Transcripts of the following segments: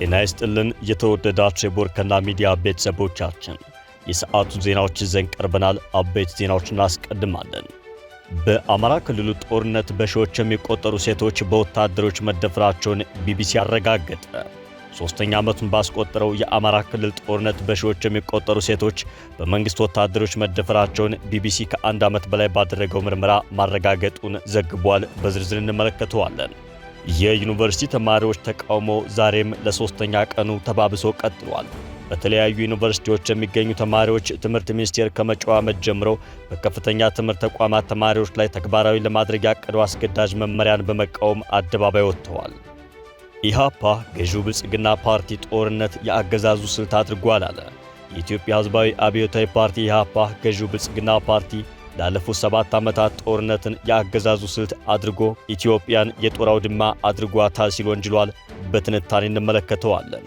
ጤና ይስጥልን የተወደዳችሁ የቦርከና ሚዲያ ቤተሰቦቻችን የሰዓቱ ዜናዎች ይዘን ቀርበናል። አበይት ዜናዎችን እናስቀድማለን። በአማራ ክልል ጦርነት በሺዎች የሚቆጠሩ ሴቶች በወታደሮች መደፈራቸውን ቢቢሲ አረጋገጠ። ሶስተኛ ዓመቱን ባስቆጠረው የአማራ ክልል ጦርነት በሺዎች የሚቆጠሩ ሴቶች በመንግስት ወታደሮች መደፈራቸውን ቢቢሲ ከአንድ ዓመት በላይ ባደረገው ምርመራ ማረጋገጡን ዘግቧል። በዝርዝር እንመለከተዋለን። የዩኒቨርሲቲ ተማሪዎች ተቃውሞ ዛሬም ለሶስተኛ ቀኑ ተባብሶ ቀጥሏል። በተለያዩ ዩኒቨርሲቲዎች የሚገኙ ተማሪዎች ትምህርት ሚኒስቴር ከመጪው ዓመት ጀምሮ በከፍተኛ ትምህርት ተቋማት ተማሪዎች ላይ ተግባራዊ ለማድረግ ያቀደው አስገዳጅ መመሪያን በመቃወም አደባባይ ወጥተዋል። ኢሃፓ ገዢው ብልጽግና ፓርቲ ጦርነት የአገዛዙ ስልት አድርጓል አለ። የኢትዮጵያ ሕዝባዊ አብዮታዊ ፓርቲ ኢሃፓ ገዢው ብልጽግና ፓርቲ ላለፉት 7 ዓመታት ጦርነትን የአገዛዙ ስልት አድርጎ ኢትዮጵያን የጦር አውድማ አድርጓታል ሲል ወንጅሏል። በትንታኔ እንመለከተዋለን።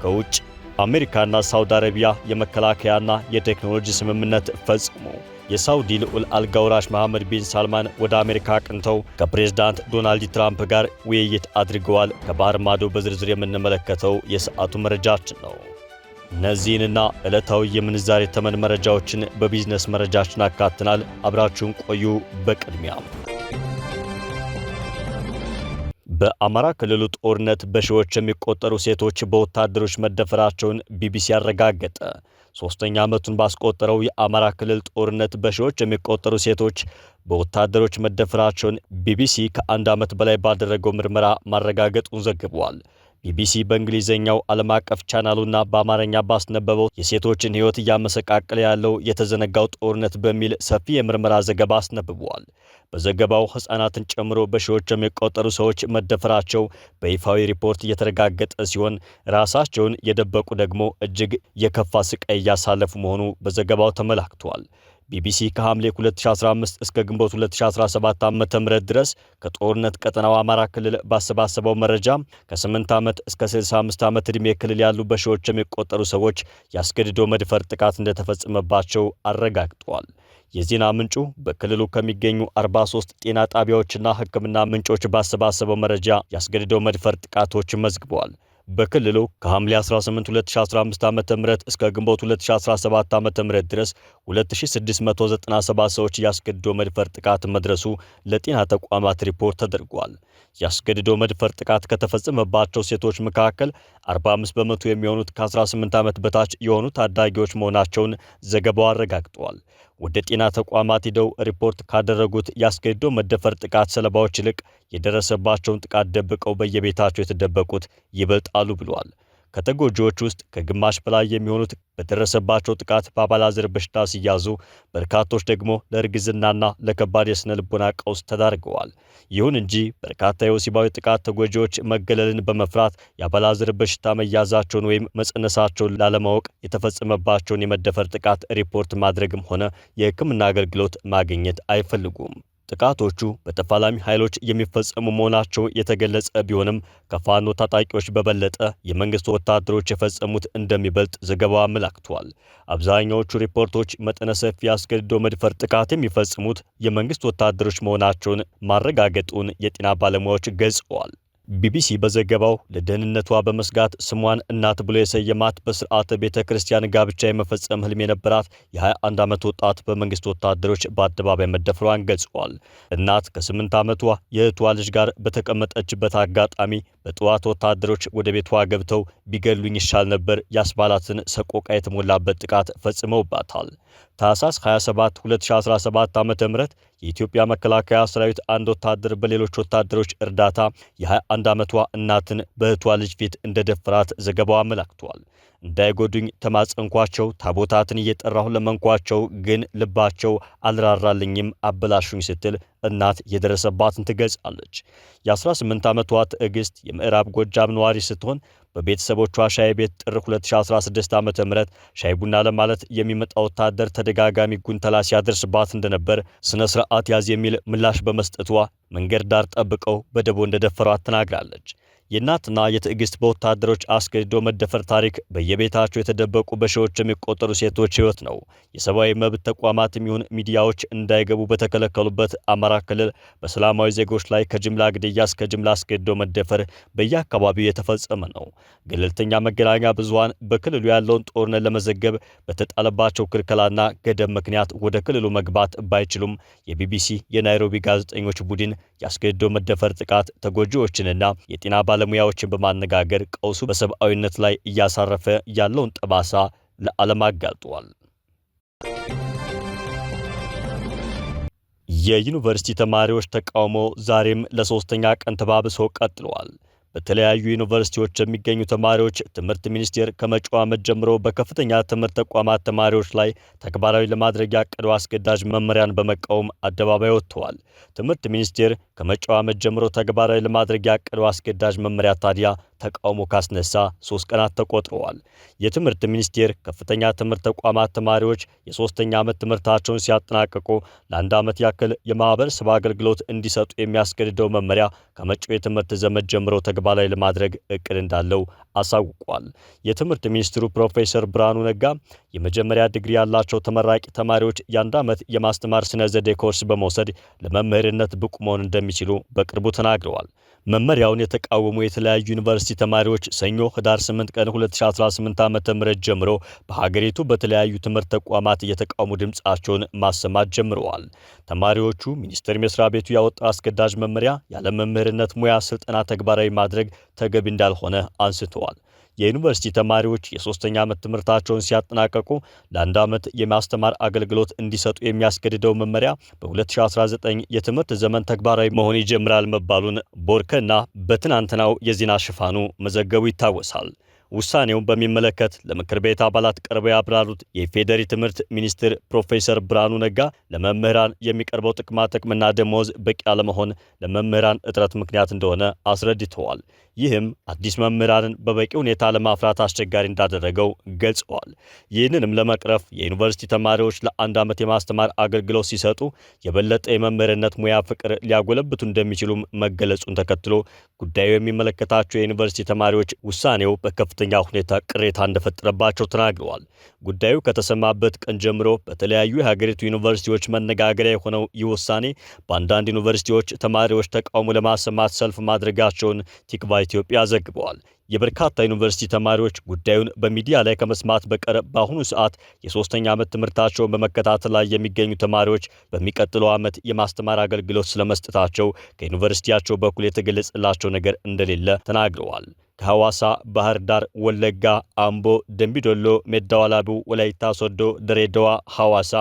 ከውጭ አሜሪካና ሳውዲ አረቢያ የመከላከያና የቴክኖሎጂ ስምምነት ፈጽሞ የሳውዲ ልዑል አልጋ ወራሽ መሐመድ ቢን ሳልማን ወደ አሜሪካ አቅንተው ከፕሬዝዳንት ዶናልድ ትራምፕ ጋር ውይይት አድርገዋል። ከባህር ማዶ በዝርዝር የምንመለከተው የሰዓቱ መረጃችን ነው። እነዚህንና ዕለታዊ የምንዛሬ ተመን መረጃዎችን በቢዝነስ መረጃችን አካተናል። አብራችሁን ቆዩ። በቅድሚያ በአማራ ክልል ጦርነት በሺዎች የሚቆጠሩ ሴቶች በወታደሮች መደፈራቸውን ቢቢሲ አረጋገጠ። ሶስተኛ ዓመቱን ባስቆጠረው የአማራ ክልል ጦርነት በሺዎች የሚቆጠሩ ሴቶች በወታደሮች መደፈራቸውን ቢቢሲ ከአንድ ዓመት በላይ ባደረገው ምርመራ ማረጋገጡን ዘግቧል። ቢቢሲ በእንግሊዝኛው ዓለም አቀፍ ቻናሉና በአማርኛ ባስነበበው የሴቶችን ሕይወት እያመሰቃቀለ ያለው የተዘነጋው ጦርነት በሚል ሰፊ የምርመራ ዘገባ አስነብቧል። በዘገባው ሕፃናትን ጨምሮ በሺዎች የሚቆጠሩ ሰዎች መደፈራቸው በይፋዊ ሪፖርት እየተረጋገጠ ሲሆን ራሳቸውን የደበቁ ደግሞ እጅግ የከፋ ስቃይ እያሳለፉ መሆኑ በዘገባው ተመላክቷል። ቢቢሲ ከሐምሌ 2015 እስከ ግንቦት 2017 ዓ.ም ድረስ ከጦርነት ቀጠናው አማራ ክልል ባሰባሰበው መረጃ ከ8 ዓመት እስከ 65 ዓመት ዕድሜ ክልል ያሉ በሺዎች የሚቆጠሩ ሰዎች ያስገድዶ መድፈር ጥቃት እንደተፈጸመባቸው አረጋግጧል። የዜና ምንጩ በክልሉ ከሚገኙ 43 ጤና ጣቢያዎችና ሕክምና ምንጮች ባሰባሰበው መረጃ ያስገድዶ መድፈር ጥቃቶችን መዝግበዋል። በክልሉ ከሐምሌ 18 2015 ዓ.ም እስከ ግንቦት 2017 ዓ.ም ድረስ 2697 ሰዎች ያስገድዶ መድፈር ጥቃት መድረሱ ለጤና ተቋማት ሪፖርት ተደርጓል። ያስገድዶ መድፈር ጥቃት ከተፈጸመባቸው ሴቶች መካከል 45 በመቶ የሚሆኑት ከ18 ዓመት በታች የሆኑ ታዳጊዎች መሆናቸውን ዘገባው አረጋግጧል። ወደ ጤና ተቋማት ሂደው ሪፖርት ካደረጉት ያስገድዶ መደፈር ጥቃት ሰለባዎች ይልቅ የደረሰባቸውን ጥቃት ደብቀው በየቤታቸው የተደበቁት ይበልጣሉ ብሏል። ከተጎጂዎች ውስጥ ከግማሽ በላይ የሚሆኑት በደረሰባቸው ጥቃት በአባላዘር በሽታ ሲያዙ፣ በርካቶች ደግሞ ለእርግዝናና ለከባድ የስነ ልቦና ቀውስ ተዳርገዋል። ይሁን እንጂ በርካታ የወሲባዊ ጥቃት ተጎጂዎች መገለልን በመፍራት የአባላዘር በሽታ መያዛቸውን ወይም መጸነሳቸውን ላለማወቅ የተፈጸመባቸውን የመደፈር ጥቃት ሪፖርት ማድረግም ሆነ የሕክምና አገልግሎት ማግኘት አይፈልጉም። ጥቃቶቹ በተፋላሚ ኃይሎች የሚፈጸሙ መሆናቸው የተገለጸ ቢሆንም ከፋኖ ታጣቂዎች በበለጠ የመንግስት ወታደሮች የፈጸሙት እንደሚበልጥ ዘገባው አመላክቷል። አብዛኛዎቹ ሪፖርቶች መጠነ ሰፊ አስገድዶ መድፈር ጥቃት የሚፈጽሙት የመንግስት ወታደሮች መሆናቸውን ማረጋገጡን የጤና ባለሙያዎች ገልጸዋል። ቢቢሲ በዘገባው ለደህንነቷ በመስጋት ስሟን እናት ብሎ የሰየማት በስርዓተ ቤተ ክርስቲያን ጋብቻ የመፈጸም ህልም የነበራት የ21 ዓመት ወጣት በመንግስት ወታደሮች በአደባባይ መደፈሯን ገልጸዋል። እናት ከ8 ዓመቷ የእህቷ ልጅ ጋር በተቀመጠችበት አጋጣሚ በጠዋት ወታደሮች ወደ ቤቷ ገብተው ቢገሉኝ ይሻል ነበር ያስባላትን ሰቆቃ የተሞላበት ጥቃት ፈጽመውባታል። ታህሳስ 27 2017 ዓ.ም የኢትዮጵያ መከላከያ ሰራዊት አንድ ወታደር በሌሎች ወታደሮች እርዳታ የ21 ዓመቷ እናትን በእህቷ ልጅ ፊት እንደደፈራት ዘገባው አመላክቷል። እንዳይጎዱኝ ተማጸንኳቸው፣ ታቦታትን እየጠራሁ ለመንኳቸው፣ ግን ልባቸው አልራራልኝም፣ አበላሹኝ ስትል እናት የደረሰባትን ትገልጻለች። የ18 ዓመቷ ትዕግስት የምዕራብ ጎጃም ነዋሪ ስትሆን በቤተሰቦቿ ሻይ ቤት ጥር 2016 ዓ.ም ሻይ ቡና ለማለት የሚመጣ ወታደር ተደጋጋሚ ጉንተላ ሲያደርስባት እንደነበር ስነ ስርዓት ያዝ የሚል ምላሽ በመስጠቷ መንገድ ዳር ጠብቀው በደቦ እንደደፈሯት ተናግራለች። የእናትና የትዕግስት በወታደሮች አስገድዶ መደፈር ታሪክ በየቤታቸው የተደበቁ በሺዎች የሚቆጠሩ ሴቶች ሕይወት ነው። የሰብአዊ መብት ተቋማትም ይሁን ሚዲያዎች እንዳይገቡ በተከለከሉበት አማራ ክልል በሰላማዊ ዜጎች ላይ ከጅምላ ግድያ እስከ ጅምላ አስገድዶ መደፈር በየአካባቢው የተፈጸመ ነው። ገለልተኛ መገናኛ ብዙሃን በክልሉ ያለውን ጦርነት ለመዘገብ በተጣለባቸው ክልከላና ገደብ ምክንያት ወደ ክልሉ መግባት ባይችሉም የቢቢሲ የናይሮቢ ጋዜጠኞች ቡድን ያስገድዶ መደፈር ጥቃት ተጎጂዎችንና የጤና ባለሙያዎችን በማነጋገር ቀውሱ በሰብአዊነት ላይ እያሳረፈ ያለውን ጠባሳ ለዓለም አጋልጧል። የዩኒቨርሲቲ ተማሪዎች ተቃውሞ ዛሬም ለሶስተኛ ቀን ተባብሶ ቀጥሏል። በተለያዩ ዩኒቨርሲቲዎች የሚገኙ ተማሪዎች ትምህርት ሚኒስቴር ከመጪው ዓመት ጀምሮ በከፍተኛ ትምህርት ተቋማት ተማሪዎች ላይ ተግባራዊ ለማድረግ ያቀደው አስገዳጅ መመሪያን በመቃወም አደባባይ ወጥተዋል። ትምህርት ሚኒስቴር ከመጪው ዓመት ጀምሮ ተግባራዊ ለማድረግ ያቀደው አስገዳጅ መመሪያ ታዲያ ተቃውሞ ካስነሳ 3 ቀናት ተቆጥረዋል። የትምህርት ሚኒስቴር ከፍተኛ ትምህርት ተቋማት ተማሪዎች የሶስተኛ ዓመት ትምህርታቸውን ሲያጠናቅቁ ለአንድ ዓመት ያክል የማህበረሰብ አገልግሎት እንዲሰጡ የሚያስገድደው መመሪያ ከመጪው የትምህርት ዘመን ጀምሮ ተግባራዊ ለማድረግ እቅድ እንዳለው አሳውቋል። የትምህርት ሚኒስትሩ ፕሮፌሰር ብርሃኑ ነጋ የመጀመሪያ ዲግሪ ያላቸው ተመራቂ ተማሪዎች የአንድ ዓመት የማስተማር ስነ ዘዴ ኮርስ በመውሰድ ለመምህርነት ብቁ መሆን እንደሚችሉ በቅርቡ ተናግረዋል። መመሪያውን የተቃወሙ የተለያዩ ዩኒቨርሲቲ ተማሪዎች ሰኞ ህዳር 8 ቀን 2018 ዓ.ም ጀምሮ በሀገሪቱ በተለያዩ ትምህርት ተቋማት የተቃውሞ ድምጻቸውን ማሰማት ጀምረዋል። ተማሪዎቹ ሚኒስቴር መስሪያ ቤቱ ያወጣው አስገዳጅ መመሪያ ያለ መምህርነት ሙያ ስልጠና ተግባራዊ ማድረግ ተገቢ እንዳልሆነ አንስተዋል። የዩኒቨርሲቲ ተማሪዎች የሶስተኛ ዓመት ትምህርታቸውን ሲያጠናቀቁ ለአንድ ዓመት የማስተማር አገልግሎት እንዲሰጡ የሚያስገድደው መመሪያ በ2019 የትምህርት ዘመን ተግባራዊ መሆን ይጀምራል መባሉን ቦርከና በትናንትናው የዜና ሽፋኑ መዘገቡ ይታወሳል። ውሳኔውን በሚመለከት ለምክር ቤት አባላት ቀርበው ያብራሩት የኢፌዴሪ ትምህርት ሚኒስትር ፕሮፌሰር ብርሃኑ ነጋ ለመምህራን የሚቀርበው ጥቅማጥቅምና ደሞዝ በቂ አለመሆን ለመምህራን እጥረት ምክንያት እንደሆነ አስረድተዋል። ይህም አዲስ መምህራንን በበቂ ሁኔታ ለማፍራት አስቸጋሪ እንዳደረገው ገልጸዋል። ይህንንም ለመቅረፍ የዩኒቨርሲቲ ተማሪዎች ለአንድ ዓመት የማስተማር አገልግሎት ሲሰጡ የበለጠ የመምህርነት ሙያ ፍቅር ሊያጎለብቱ እንደሚችሉም መገለጹን ተከትሎ ጉዳዩ የሚመለከታቸው የዩኒቨርሲቲ ተማሪዎች ውሳኔው በከፍተኛ ሁኔታ ቅሬታ እንደፈጠረባቸው ተናግረዋል። ጉዳዩ ከተሰማበት ቀን ጀምሮ በተለያዩ የሀገሪቱ ዩኒቨርሲቲዎች መነጋገሪያ የሆነው ይህ ውሳኔ በአንዳንድ ዩኒቨርሲቲዎች ተማሪዎች ተቃውሞ ለማሰማት ሰልፍ ማድረጋቸውን ቲክቫህ ኢትዮጵያ ዘግበዋል። የበርካታ ዩኒቨርሲቲ ተማሪዎች ጉዳዩን በሚዲያ ላይ ከመስማት በቀር በአሁኑ ሰዓት የሶስተኛ ዓመት ትምህርታቸውን በመከታተል ላይ የሚገኙ ተማሪዎች በሚቀጥለው ዓመት የማስተማር አገልግሎት ስለመስጠታቸው ከዩኒቨርሲቲያቸው በኩል የተገለጸላቸው ነገር እንደሌለ ተናግረዋል። ከሐዋሳ፣ ባህር ዳር፣ ወለጋ፣ አምቦ፣ ደምቢዶሎ፣ ሜዳዋላቡ፣ ወላይታ ሶዶ፣ ድሬዳዋ፣ ሐዋሳ፣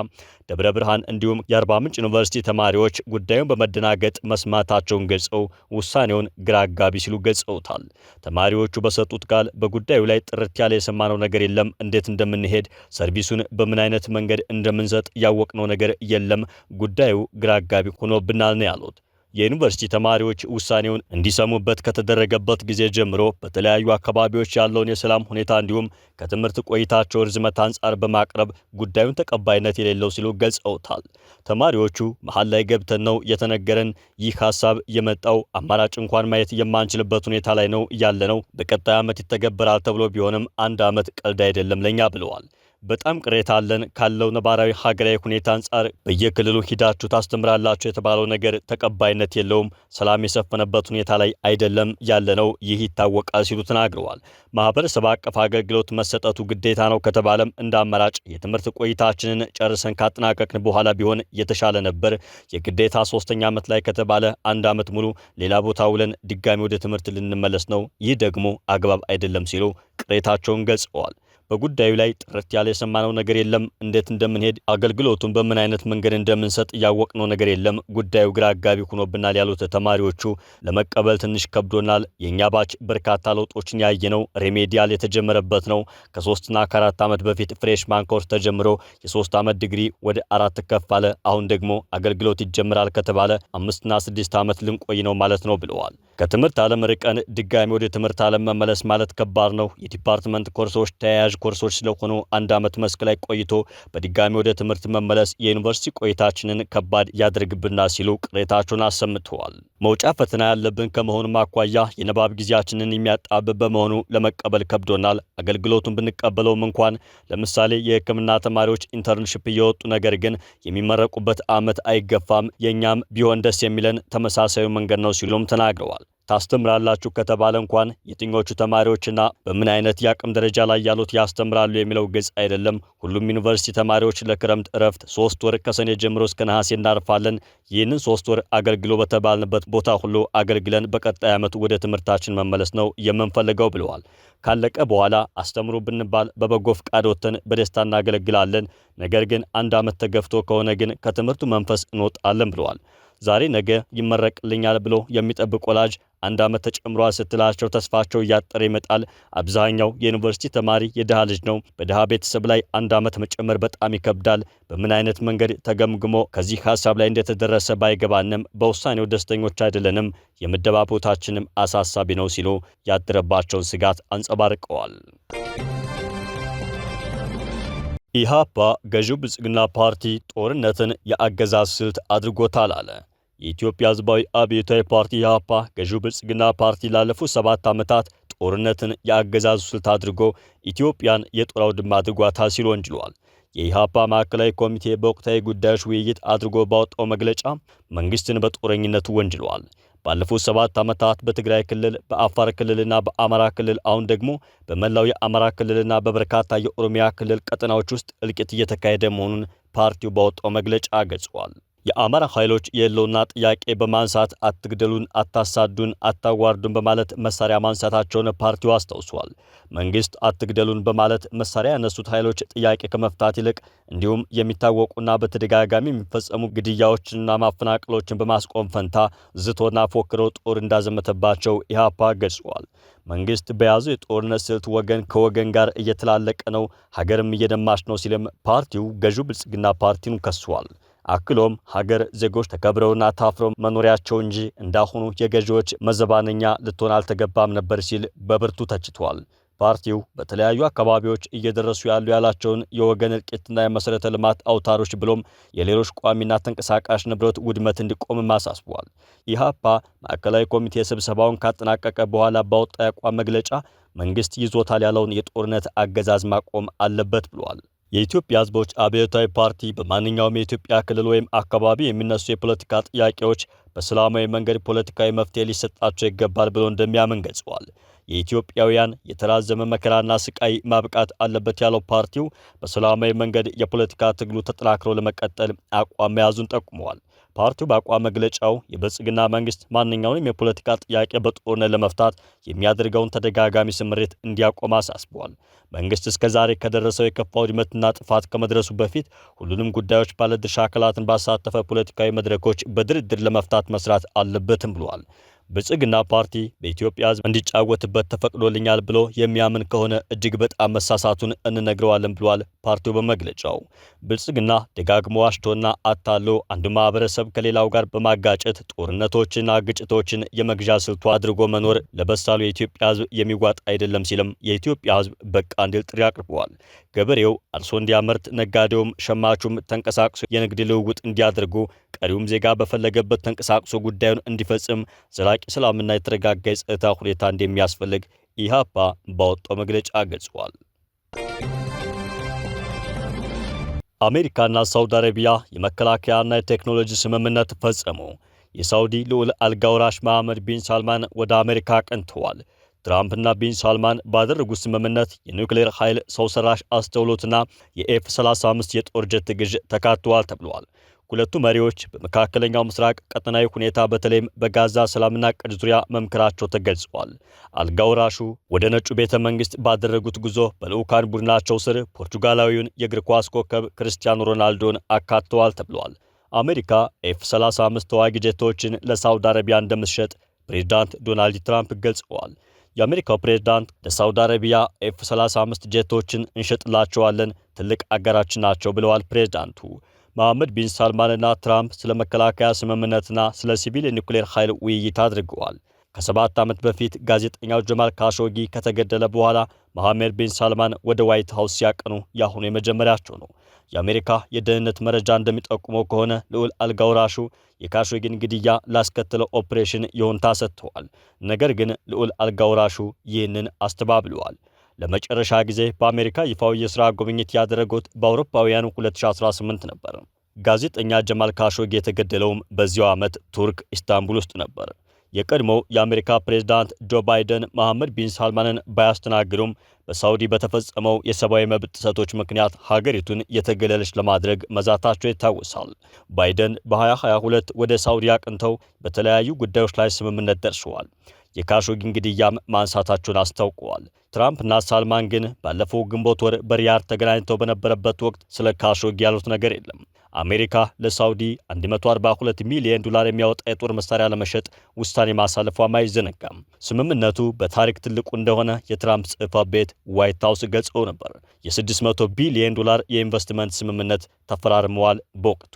ደብረ ብርሃን እንዲሁም የአርባ ምንጭ ዩኒቨርሲቲ ተማሪዎች ጉዳዩን በመደናገጥ መስማታቸውን ገልጸው ውሳኔውን ግራ አጋቢ ሲሉ ገልጸውታል። ተማሪዎቹ በሰጡት ቃል በጉዳዩ ላይ ጥርት ያለ የሰማነው ነገር የለም፣ እንዴት እንደምንሄድ ሰርቪሱን በምን አይነት መንገድ እንደምንሰጥ ያወቅነው ነገር የለም፣ ጉዳዩ ግራ አጋቢ ሆኖብናል ነው ያሉት። የዩኒቨርሲቲ ተማሪዎች ውሳኔውን እንዲሰሙበት ከተደረገበት ጊዜ ጀምሮ በተለያዩ አካባቢዎች ያለውን የሰላም ሁኔታ እንዲሁም ከትምህርት ቆይታቸው ርዝመት አንጻር በማቅረብ ጉዳዩን ተቀባይነት የሌለው ሲሉ ገልጸውታል። ተማሪዎቹ መሀል ላይ ገብተን ነው የተነገረን፣ ይህ ሀሳብ የመጣው አማራጭ እንኳን ማየት የማንችልበት ሁኔታ ላይ ነው ያለነው፣ በቀጣይ ዓመት ይተገበራል ተብሎ ቢሆንም አንድ ዓመት ቀልድ አይደለም ለኛ ብለዋል። በጣም ቅሬታ አለን ካለው ነባራዊ ሀገራዊ ሁኔታ አንጻር በየክልሉ ሂዳችሁ ታስተምራላችሁ የተባለው ነገር ተቀባይነት የለውም፣ ሰላም የሰፈነበት ሁኔታ ላይ አይደለም ያለነው፣ ይህ ይታወቃል ሲሉ ተናግረዋል። ማህበረሰብ አቀፍ አገልግሎት መሰጠቱ ግዴታ ነው ከተባለም እንደ አማራጭ የትምህርት ቆይታችንን ጨርሰን ካጠናቀቅን በኋላ ቢሆን የተሻለ ነበር። የግዴታ ሶስተኛ ዓመት ላይ ከተባለ አንድ ዓመት ሙሉ ሌላ ቦታ ውለን ድጋሚ ወደ ትምህርት ልንመለስ ነው፣ ይህ ደግሞ አግባብ አይደለም ሲሉ ቅሬታቸውን ገልጸዋል። በጉዳዩ ላይ ጥርት ያለ የሰማነው ነገር የለም፣ እንዴት እንደምንሄድ አገልግሎቱን በምን አይነት መንገድ እንደምንሰጥ ያወቅነው ነገር የለም፣ ጉዳዩ ግራ አጋቢ ሆኖብናል ያሉት ተማሪዎቹ ለመቀበል ትንሽ ከብዶናል። የእኛ ባች በርካታ ለውጦችን ያየነው ሬሜዲያል የተጀመረበት ነው። ከ3 እና ከ4 ዓመት በፊት ፍሬሽማን ኮርስ ተጀምሮ የ3 ዓመት ዲግሪ ወደ 4 ከፍ አለ። አሁን ደግሞ አገልግሎት ይጀምራል ከተባለ 5 እና 6 ዓመት ልንቆይ ነው ማለት ነው ብለዋል። ከትምህርት ዓለም ርቀን ድጋሚ ወደ ትምህርት ዓለም መመለስ ማለት ከባድ ነው። የዲፓርትመንት ኮርሶች ተያያዥ ኮርሶች ስለሆኑ አንድ ዓመት መስክ ላይ ቆይቶ በድጋሚ ወደ ትምህርት መመለስ የዩኒቨርሲቲ ቆይታችንን ከባድ ያደርግብናል ሲሉ ቅሬታቸውን አሰምተዋል። መውጫ ፈተና ያለብን ከመሆኑም አኳያ የንባብ ጊዜያችንን የሚያጣብብ በመሆኑ ለመቀበል ከብዶናል። አገልግሎቱን ብንቀበለውም እንኳን ለምሳሌ የሕክምና ተማሪዎች ኢንተርንሺፕ እየወጡ ነገር ግን የሚመረቁበት ዓመት አይገፋም። የእኛም ቢሆን ደስ የሚለን ተመሳሳዩ መንገድ ነው ሲሉም ተናግረዋል። ታስተምራላችሁ ከተባለ እንኳን የትኞቹ ተማሪዎችና በምን አይነት የአቅም ደረጃ ላይ ያሉት ያስተምራሉ የሚለው ግልጽ አይደለም። ሁሉም ዩኒቨርሲቲ ተማሪዎች ለክረምት እረፍት 3 ወር ከሰኔ ጀምሮ እስከ ነሐሴ እናርፋለን። ይህንን 3 ወር አገልግሎ በተባልንበት ቦታ ሁሉ አገልግለን በቀጣይ ዓመት ወደ ትምህርታችን መመለስ ነው የምንፈልገው ብለዋል። ካለቀ በኋላ አስተምሩ ብንባል በበጎ ፍቃድ ወጥተን በደስታ እናገለግላለን። ነገር ግን አንድ ዓመት ተገፍቶ ከሆነ ግን ከትምህርቱ መንፈስ እንወጣለን ብለዋል። ዛሬ ነገ ይመረቅልኛል ብሎ የሚጠብቅ ወላጅ አንድ ዓመት ተጨምሯል ስትላቸው ተስፋቸው እያጠረ ይመጣል። አብዛኛው የዩኒቨርሲቲ ተማሪ የድሃ ልጅ ነው። በድሃ ቤተሰብ ላይ አንድ ዓመት መጨመር በጣም ይከብዳል። በምን አይነት መንገድ ተገምግሞ ከዚህ ሐሳብ ላይ እንደተደረሰ ባይገባንም በውሳኔው ደስተኞች አይደለንም። የምደባ ቦታችንም አሳሳቢ ነው ሲሉ ያደረባቸውን ስጋት አንጸባርቀዋል። ኢህአፓ ገዢው ብልጽግና ፓርቲ ጦርነትን የአገዛዝ ስልት አድርጎታል አለ። የኢትዮጵያ ሕዝባዊ አብዮታዊ ፓርቲ ኢህአፓ ገዢው ብልጽግና ፓርቲ ላለፉት 7 ዓመታት ጦርነትን የአገዛዝ ስልት አድርጎ ኢትዮጵያን የጦር አውድማ አድርጓታል ሲል ወንጅሏል። የኢህአፓ ማዕከላዊ ኮሚቴ በወቅታዊ ጉዳዮች ውይይት አድርጎ ባወጣው መግለጫ መንግስትን በጦረኝነቱ ወንጅሏል። ባለፉት 7 ዓመታት በትግራይ ክልል፣ በአፋር ክልልና በአማራ ክልል አሁን ደግሞ በመላው የአማራ ክልልና በበርካታ የኦሮሚያ ክልል ቀጠናዎች ውስጥ እልቂት እየተካሄደ መሆኑን ፓርቲው ባወጣው መግለጫ ገልጿል። የአማራ ኃይሎች የህልውና ጥያቄ በማንሳት አትግደሉን፣ አታሳዱን፣ አታዋርዱን በማለት መሳሪያ ማንሳታቸውን ፓርቲው አስታውሷል። መንግስት አትግደሉን በማለት መሳሪያ ያነሱት ኃይሎች ጥያቄ ከመፍታት ይልቅ እንዲሁም የሚታወቁና በተደጋጋሚ የሚፈጸሙ ግድያዎችንና ማፈናቀሎችን በማስቆም ፈንታ ዝቶና ፎክሮ ጦር እንዳዘመተባቸው ኢህአፓ ገልጿል። መንግስት በያዘው የጦርነት ስልት ወገን ከወገን ጋር እየተላለቀ ነው፣ ሀገርም እየደማች ነው ሲልም ፓርቲው ገዢው ብልጽግና ፓርቲውን ከሷል። አክሎም ሀገር ዜጎች ተከብረውና ታፍረው መኖሪያቸው እንጂ እንዳሁኑ የገዢዎች መዘባነኛ ልትሆን አልተገባም ነበር ሲል በብርቱ ተችቷል። ፓርቲው በተለያዩ አካባቢዎች እየደረሱ ያሉ ያላቸውን የወገን እልቂትና የመሠረተ ልማት አውታሮች ብሎም የሌሎች ቋሚና ተንቀሳቃሽ ንብረት ውድመት እንዲቆምም አሳስቧል። ኢህአፓ ማዕከላዊ ኮሚቴ ስብሰባውን ካጠናቀቀ በኋላ ባወጣ የአቋም መግለጫ መንግስት ይዞታል ያለውን የጦርነት አገዛዝ ማቆም አለበት ብሏል። የኢትዮጵያ ሕዝቦች አብዮታዊ ፓርቲ በማንኛውም የኢትዮጵያ ክልል ወይም አካባቢ የሚነሱ የፖለቲካ ጥያቄዎች በሰላማዊ መንገድ ፖለቲካዊ መፍትሄ ሊሰጣቸው ይገባል ብሎ እንደሚያምን ገልጸዋል። የኢትዮጵያውያን የተራዘመ መከራና ስቃይ ማብቃት አለበት ያለው ፓርቲው በሰላማዊ መንገድ የፖለቲካ ትግሉ ተጠናክሮ ለመቀጠል አቋም መያዙን ጠቁመዋል። ፓርቲው በአቋም መግለጫው የብልጽግና መንግስት ማንኛውንም የፖለቲካ ጥያቄ በጦርነት ለመፍታት የሚያደርገውን ተደጋጋሚ ስምሪት እንዲያቆም አሳስበዋል። መንግስት እስከዛሬ ከደረሰው የከፋ ውድመትና ጥፋት ከመድረሱ በፊት ሁሉንም ጉዳዮች ባለድርሻ አካላትን ባሳተፈ ፖለቲካዊ መድረኮች በድርድር ለመፍታት መስራት አለበትም ብለዋል። ብልጽግና ፓርቲ በኢትዮጵያ ሕዝብ እንዲጫወትበት ተፈቅዶልኛል ብሎ የሚያምን ከሆነ እጅግ በጣም መሳሳቱን እንነግረዋለን ብሏል። ፓርቲው በመግለጫው ብልጽግና ደጋግሞ ዋሽቶና አታሎ አንዱ ማህበረሰብ ከሌላው ጋር በማጋጨት ጦርነቶችና ግጭቶችን የመግዣ ስልቱ አድርጎ መኖር ለበሳሉ የኢትዮጵያ ሕዝብ የሚዋጥ አይደለም ሲልም የኢትዮጵያ ሕዝብ በቃ እንዲል ጥሪ አቅርበዋል። ገበሬው አርሶ እንዲያመርት፣ ነጋዴውም ሸማቹም ተንቀሳቅሶ የንግድ ልውውጥ እንዲያደርጉ፣ ቀሪውም ዜጋ በፈለገበት ተንቀሳቅሶ ጉዳዩን እንዲፈጽም ዘላቂ ሰላምና የተረጋጋ የጸጥታ ሁኔታ እንደሚያስፈልግ ኢህአፓ ባወጣው መግለጫ ገልጿል። አሜሪካና ሳውዲ አረቢያ የመከላከያና የቴክኖሎጂ ስምምነት ፈጸሙ። የሳውዲ ልዑል አልጋ ወራሽ መሐመድ ቢን ሳልማን ወደ አሜሪካ አቅንተዋል። ትራምፕና ቢን ሳልማን ባደረጉት ስምምነት የኒውክሌር ኃይል፣ ሰው ሰራሽ አስተውሎትና የኤፍ-35 የጦር ጀት ግዥ ተካተዋል ተብሏል። ሁለቱ መሪዎች በመካከለኛው ምስራቅ ቀጠናዊ ሁኔታ በተለይም በጋዛ ሰላምና ዕቅድ ዙሪያ መምከራቸው ተገልጿል። አልጋ ወራሹ ወደ ነጩ ቤተ መንግስት ባደረጉት ጉዞ በልዑካን ቡድናቸው ስር ፖርቱጋላዊውን የእግር ኳስ ኮከብ ክርስቲያኖ ሮናልዶን አካተዋል ተብሏል። አሜሪካ ኤፍ-35 ተዋጊ ጀቶችን ለሳውዲ አረቢያ እንደምትሸጥ ፕሬዝዳንት ዶናልድ ትራምፕ ገልጸዋል። የአሜሪካው ፕሬዝዳንት ለሳውዲ አረቢያ ኤፍ-35 ጀቶችን እንሸጥላቸዋለን፣ ትልቅ አጋራችን ናቸው ብለዋል ፕሬዝዳንቱ። መሐመድ ቢን ሳልማንና ትራምፕ ስለ መከላከያ ስምምነትና ስለ ሲቪል የኒውክሌር ኃይል ውይይት አድርገዋል። ከ7 ዓመት በፊት ጋዜጠኛው ጀማል ካሾጊ ከተገደለ በኋላ መሐመድ ቢን ሳልማን ወደ ዋይት ሃውስ ሲያቀኑ ያሁኑ የመጀመሪያቸው ነው። የአሜሪካ የደህንነት መረጃ እንደሚጠቁመው ከሆነ ልዑል አልጋ ወራሹ የካሾጊን ግድያ ላስከተለው ኦፕሬሽን ይሁንታ ሰጥተዋል። ነገር ግን ልዑል አልጋ ወራሹ ይህንን አስተባብለዋል። ለመጨረሻ ጊዜ በአሜሪካ ይፋዊ የሥራ ጉብኝት ያደረጉት በአውሮፓውያኑ 2018 ነበር። ጋዜጠኛ ጀማል ካሾጊ የተገደለውም በዚያው ዓመት ቱርክ ኢስታንቡል ውስጥ ነበር። የቀድሞው የአሜሪካ ፕሬዝዳንት ጆ ባይደን መሐመድ ቢን ሳልማንን ባያስተናግዱም በሳውዲ በተፈጸመው የሰብአዊ መብት ጥሰቶች ምክንያት ሀገሪቱን የተገለለች ለማድረግ መዛታቸው ይታወሳል። ባይደን በ2022 ወደ ሳውዲ አቅንተው በተለያዩ ጉዳዮች ላይ ስምምነት ደርሰዋል። የካሾጊን ግድያም ማንሳታቸውን አስታውቀዋል። ትራምፕና ሳልማን ግን ባለፈው ግንቦት ወር በሪያድ ተገናኝተው በነበረበት ወቅት ስለ ካሾጊ ያሉት ነገር የለም። አሜሪካ ለሳውዲ $142 ሚሊዮን የሚያወጣ የጦር መሳሪያ ለመሸጥ ውሳኔ ማሳለፏም አይዘነጋም። ስምምነቱ በታሪክ ትልቁ እንደሆነ የትራምፕ ጽሕፈት ቤት ዋይት ሃውስ ገልጸው ነበር። የ$600 ቢሊዮን የኢንቨስትመንት ስምምነት ተፈራርመዋል። በወቅቱ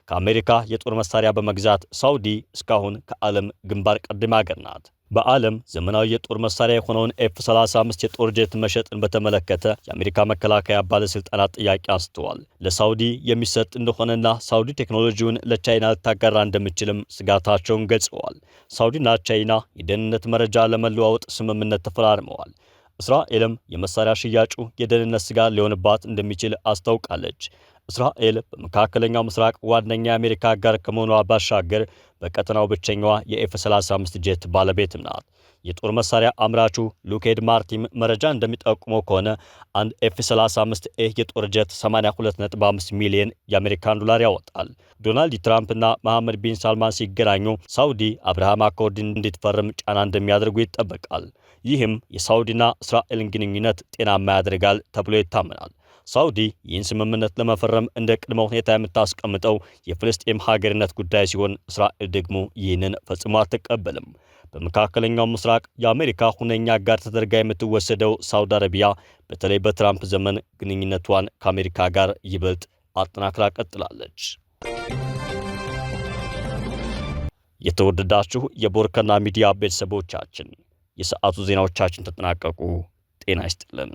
ከአሜሪካ የጦር መሳሪያ በመግዛት ሳውዲ እስካሁን ከዓለም ግንባር ቀደም ሀገር ናት። በዓለም ዘመናዊ የጦር መሳሪያ የሆነውን F-35 የጦር ጄት መሸጥን በተመለከተ የአሜሪካ መከላከያ ባለስልጣናት ጥያቄ አንስተዋል። ለሳውዲ የሚሰጥ እንደሆነና ሳውዲ ቴክኖሎጂውን ለቻይና ልታጋራ እንደምችልም ስጋታቸውን ገልጸዋል። ሳውዲና ቻይና የደህንነት መረጃ ለመለዋወጥ ስምምነት ተፈራርመዋል። እስራኤልም የመሳሪያ ሽያጩ የደህንነት ስጋት ሊሆንባት እንደሚችል አስታውቃለች። እስራኤል በመካከለኛው ምስራቅ ዋነኛ የአሜሪካ አጋር ከመሆኗ ባሻገር በቀጠናው ብቸኛዋ የኤፍ-35 ጄት ባለቤትም ናት። የጦር መሳሪያ አምራቹ ሎክሂድ ማርቲን መረጃ እንደሚጠቁመው ከሆነ አንድ ኤፍ-35ኤ የጦር ጄት 82.5 ሚሊዮን የአሜሪካን ዶላር ያወጣል። ዶናልድ ትራምፕና መሐመድ ቢን ሳልማን ሲገናኙ ሳውዲ አብርሃም አኮርድን እንድትፈርም ጫና እንደሚያደርጉ ይጠበቃል። ይህም የሳውዲና እስራኤልን ግንኙነት ጤናማ ያደርጋል ተብሎ ይታመናል። ሳውዲ ይህን ስምምነት ለመፈረም እንደ ቅድመ ሁኔታ የምታስቀምጠው የፍልስጤም ሀገርነት ጉዳይ ሲሆን እስራኤል ደግሞ ይህንን ፈጽሞ አትቀበልም። በመካከለኛው ምስራቅ የአሜሪካ ሁነኛ አጋር ተደርጋ የምትወሰደው ሳውዲ አረቢያ በተለይ በትራምፕ ዘመን ግንኙነቷን ከአሜሪካ ጋር ይበልጥ አጠናክራ ቀጥላለች። የተወደዳችሁ የቦርከና ሚዲያ ቤተሰቦቻችን የሰዓቱ ዜናዎቻችን ተጠናቀቁ። ጤና ይስጥልን።